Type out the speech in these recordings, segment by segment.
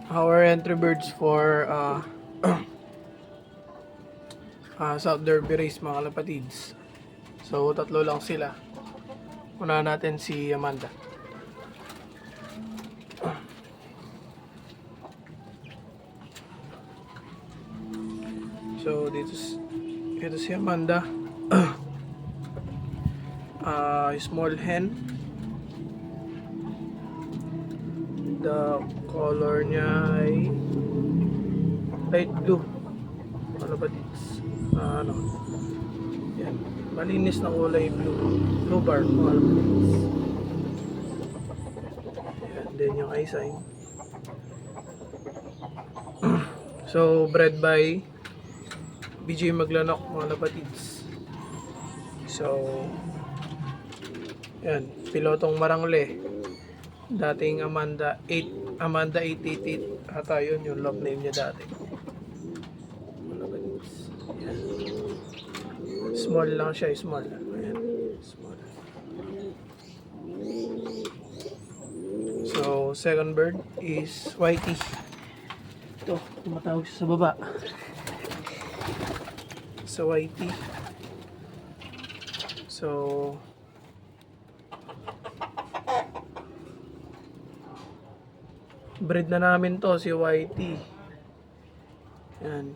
our entry birds for South Derby race, mga kalapatids. So tatlo lang sila. Una natin si Amanda. So dito si Amanda. Small hen. The color niya ay light blue. Kalapatids. Yan. Malinis na kulay blue. Blue bar. Kalapatids. Yan. Then yung eye sign. So bred by BJ Maglanok, mga kalapatids. So yan, pilotong Marangle. Dating Amanda 888 ata yun yung love name niya dati. Yan. Small lang siya, small. Ayan, small. So second bird is Whitey. Ito, tumatawag siya sa baba. So Whitey. So breed na namin to, si Whitey. Yan.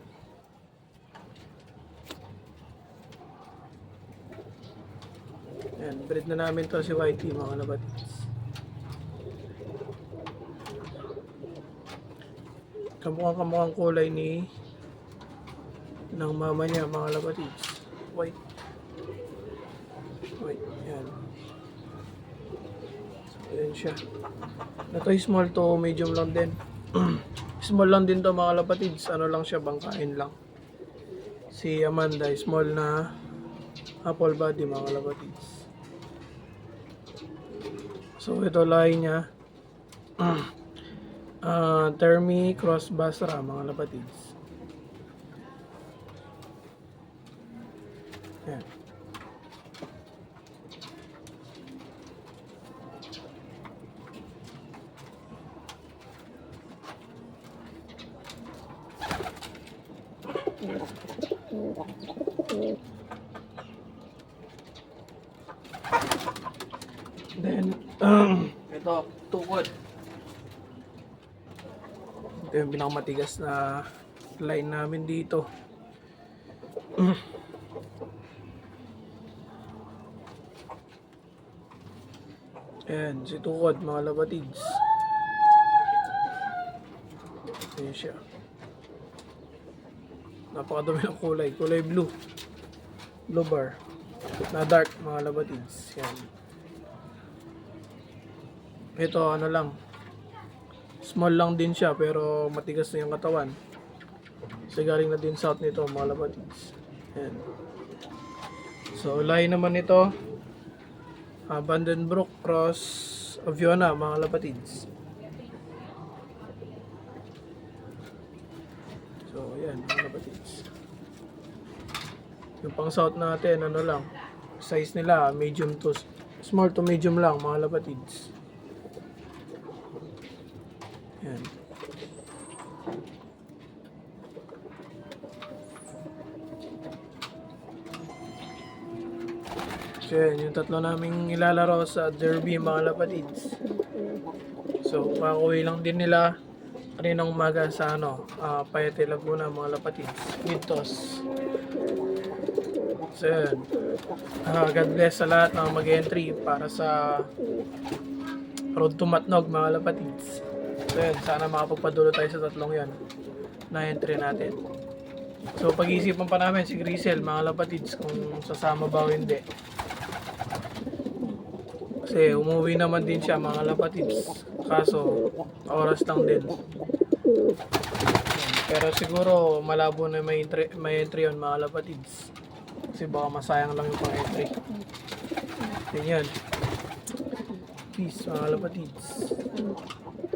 Yan, breed na namin to, si Whitey, mga kalapatids. Kamukhang kulay ng mama niya, mga kalapatids. White. Yan. So, yan siya. Ito small to medium lang din. Small lang din to, mga kalapatids. Ano lang siya, bangkain lang. Si Amanda, small na apple body, mga kalapatids. So ito lahi niya. Termi Cross Basra, mga kalapatids. Yan. Then, ito, tukod. Ito yung pinakamatigas na line namin dito. Ayan, si tukod, mga kalapatids. Ayan siya. Napakadumi ng kulay. Kulay blue. Blue bar. Na dark, mga kalapatids. Yan. Ito, ano lang. Small lang din siya, pero matigas na yung katawan. Kasi galing na din south nito, mga kalapatids. Yan. So, lahi naman ito. Vandenbroek Cross Aviona, mga kalapatids. So, yan, mga kalapatids. Yung pang south natin, ano lang, size nila, medium to, small to medium lang, mga kalapatids. Yan. So, yan, yung tatlo naming ilalaro sa Derby, mga kalapatids. So, makuwi lang din nila kaninang umaga sa Payete Laguna, mga kalapatids. With toss. So, yan. God bless sa lahat ng mag-entry para sa Road to Matnog, mga kalapatids. So, yan. Sana makapagpadulo tayo sa tatlong yan na entry natin. So, pag-iisipan pa namin si Grisel, mga kalapatids, kung sasama ba o hindi. Kasi umuwi naman din siya, mga kalapatids. Kaso, oras lang din. Pero siguro, malabo na may entry yun, mga kalapatids. Kasi baka masayang lang yung pang-entry. Yan yan. Peace, mga kalapatids.